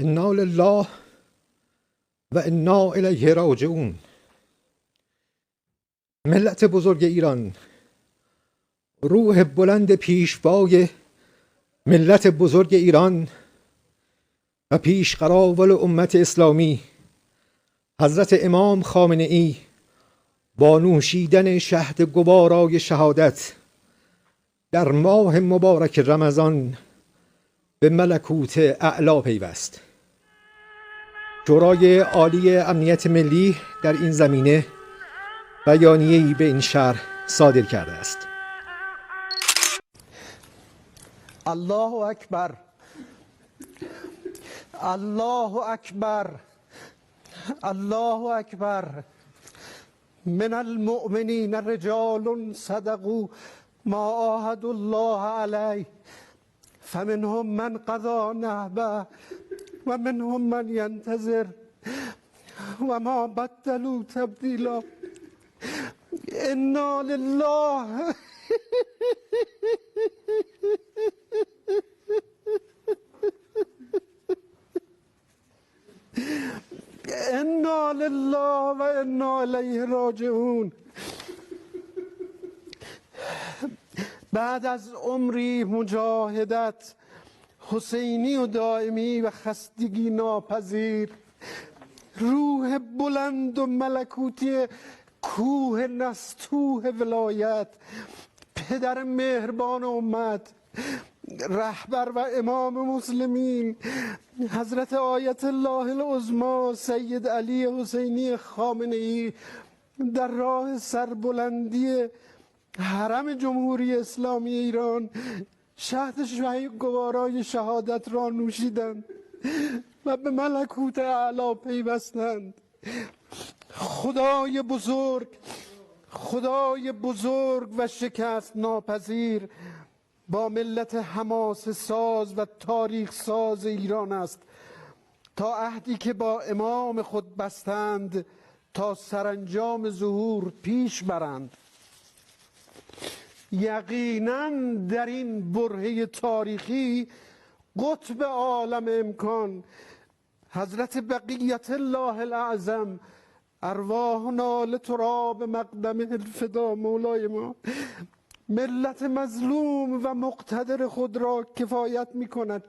انا لله و انا الیه راجعون. ملت بزرگ ایران، روح بلند پیشوای ملت بزرگ ایران و پیشقراول امت اسلامی حضرت امام خامنه ای با نوشیدن شهد گوارای شهادت در ماه مبارک رمضان به ملکوت اعلی پیوست. شورای عالی امنیت ملی در این زمینه بیانیه‌ای به این شهر صادر کرده است. الله اکبر، الله اکبر، الله اکبر. من المؤمنین رجال صدقوا ما عاهدوا الله علیه فمنهم من قضى نحبه و منهم من ینتظر و ما بدلوا تبدیلا. انا لله انا لله و انا الیه راجعون. بعد از عمری مجاهدت حسینی و دائمی و خستگی ناپذیر، روح بلند و ملکوتی کوه نستوه ولایت، پدر مهربان امت، رهبر و امام مسلمین حضرت آیت الله العظما سید علی حسینی خامنه ای در راه سربلندی حرم جمهوری اسلامی ایران شهد گوارای شهادت را نوشیدند و به ملکوت اعلی پیوستند. خدای بزرگ، خدای بزرگ و شکست ناپذیر با ملت حماسه ساز و تاریخ ساز ایران است تا عهدی که با امام خود بستند تا سرانجام ظهور پیش برند. یقینا در این برهه تاریخی قطب عالم امکان حضرت بقیت الله الاعظم ارواحنا لتراب مقدم الفدا مولای ما ملت مظلوم و مقتدر خود را کفایت می کند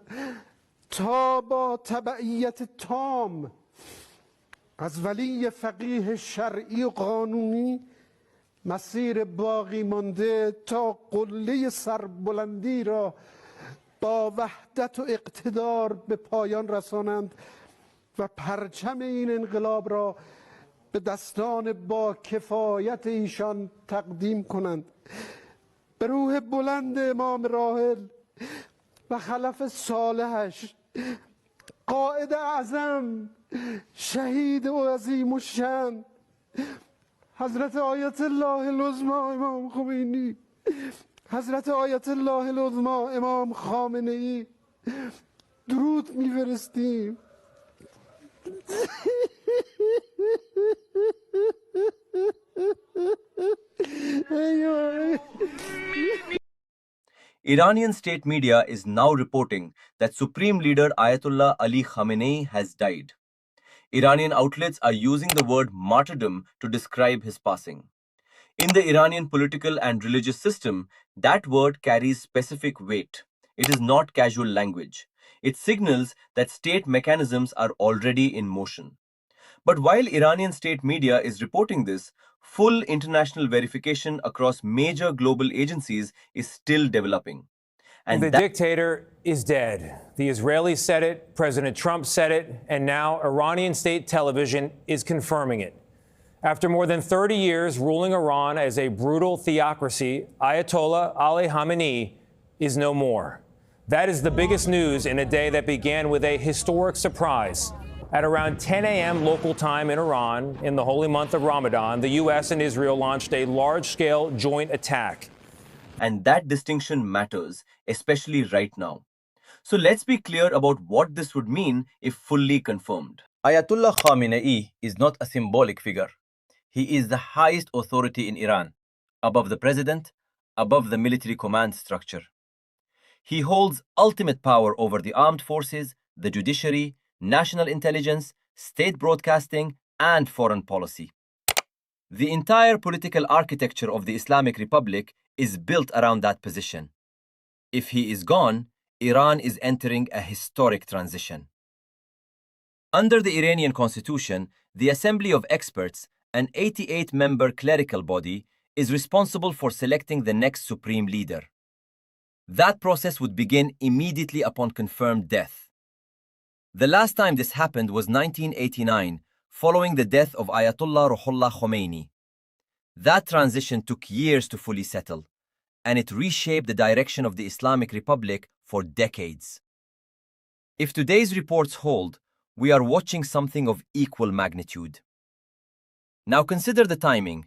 تا با تبعیت تام از ولی فقیه شرعی و قانونی مسیر باقی مانده تا قله سربلندی را با وحدت و اقتدار به پایان رسانند و پرچم این انقلاب را به دستان با کفایت ایشان تقدیم کنند. به روح بلند امام راحل و خلف صالحش، قائد اعظم، شهید و عظیم الشأن حضرت آیت الله العظما امام خمینی، حضرت آیت الله العظما امام خامنه ای درود می‌فرستیم. Iranian State Media is now reporting that Supreme Leader Ayatollah Ali Khamenei has died. Iranian outlets are using the word martyrdom to describe his passing. In the Iranian political and religious system, that word carries specific weight. It is not casual language. It signals that state mechanisms are already in motion. But while Iranian state media is reporting this, full international verification across major global agencies is still developing. And the dictator is dead. The Israelis said it, President Trump said it, and now Iranian state television is confirming it. After more than 30 years ruling Iran as a brutal theocracy, Ayatollah Ali Khamenei is no more. That is the biggest news in a day that began with a historic surprise. At around 10 a.m. local time in Iran, in the holy month of Ramadan, the U.S. and Israel launched a large-scale joint attack. And that distinction matters, especially right now. So let's be clear about what this would mean if fully confirmed. Ayatollah Khamenei is not a symbolic figure. He is the highest authority in Iran, above the president, above the military command structure. He holds ultimate power over the armed forces, the judiciary, national intelligence, state broadcasting, and foreign policy. The entire political architecture of the Islamic Republic is built around that position. If he is gone, Iran is entering a historic transition. Under the Iranian constitution, the Assembly of Experts, an 88-member clerical body, is responsible for selecting the next supreme leader. That process would begin immediately upon confirmed death. The last time this happened was 1989, following the death of Ayatollah Ruhollah Khomeini. That transition took years to fully settle, and it reshaped the direction of the Islamic Republic for decades. If today's reports hold, we are watching something of equal magnitude. Now consider the timing.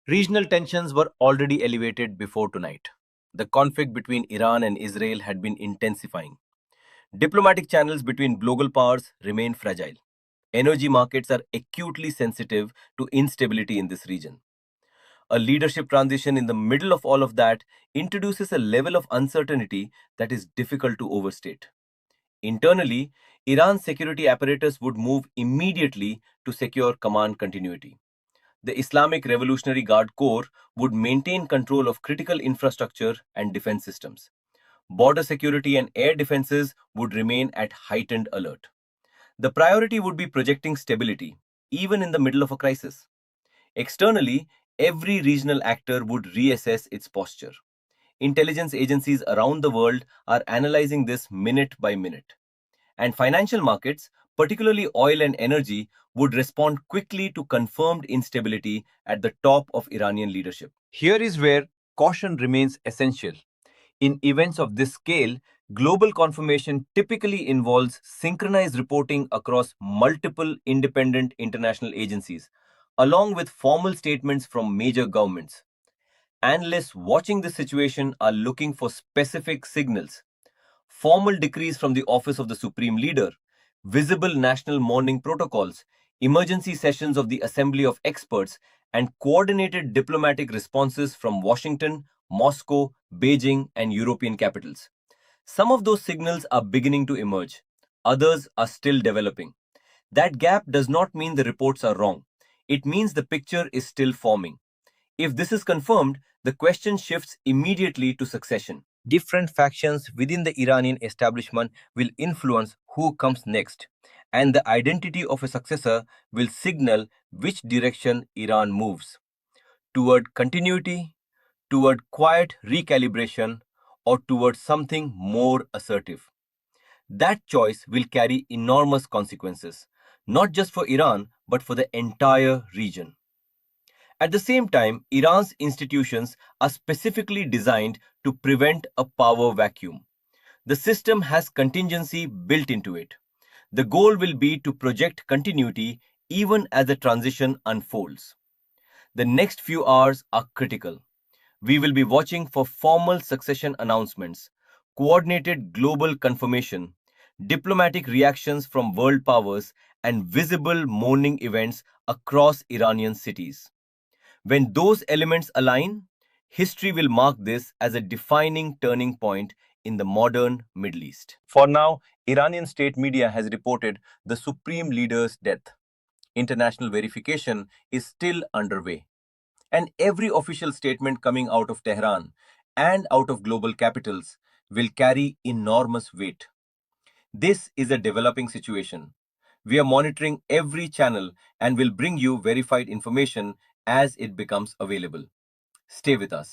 Regional tensions were already elevated before tonight. The conflict between Iran and Israel had been intensifying. Diplomatic channels between global powers remain fragile. Energy markets are acutely sensitive to instability in this region. A leadership transition in the middle of all of that introduces a level of uncertainty that is difficult to overstate. Internally, Iran's security apparatus would move immediately to secure command continuity. The Islamic Revolutionary Guard Corps would maintain control of critical infrastructure and defense systems. Border security and air defenses would remain at heightened alert. The priority would be projecting stability, even in the middle of a crisis. Externally, every regional actor would reassess its posture. Intelligence agencies around the world are analyzing this minute by minute. And financial markets, particularly oil and energy, would respond quickly to confirmed instability at the top of Iranian leadership. Here is where caution remains essential. In events of this scale, global confirmation typically involves synchronized reporting across multiple independent international agencies, along with formal statements from major governments. Analysts watching the situation are looking for specific signals: formal decrees from the Office of the Supreme Leader, visible national mourning protocols, emergency sessions of the Assembly of Experts, and coordinated diplomatic responses from Washington, Moscow, Beijing, and European capitals. Some of those signals are beginning to emerge. Others are still developing. That gap does not mean the reports are wrong. It means the picture is still forming. If this is confirmed, the question shifts immediately to succession. Different factions within the Iranian establishment will influence who comes next, and the identity of a successor will signal which direction Iran moves: toward continuity, toward quiet recalibration, or toward something more assertive. That choice will carry enormous consequences, not just for Iran, but for the entire region. At the same time, Iran's institutions are specifically designed to prevent a power vacuum. The system has contingency built into it. The goal will be to project continuity even as the transition unfolds. The next few hours are critical. We will be watching for formal succession announcements, coordinated global confirmation, diplomatic reactions from world powers, and visible mourning events across Iranian cities. When those elements align, history will mark this as a defining turning point in the modern Middle East. For now, Iranian State Media has reported the supreme leader's death. International verification is still underway, and every official statement coming out of Tehran and out of global capitals will carry enormous weight. This is a developing situation. We are monitoring every channel and will bring you verified information as it becomes available. Stay with us.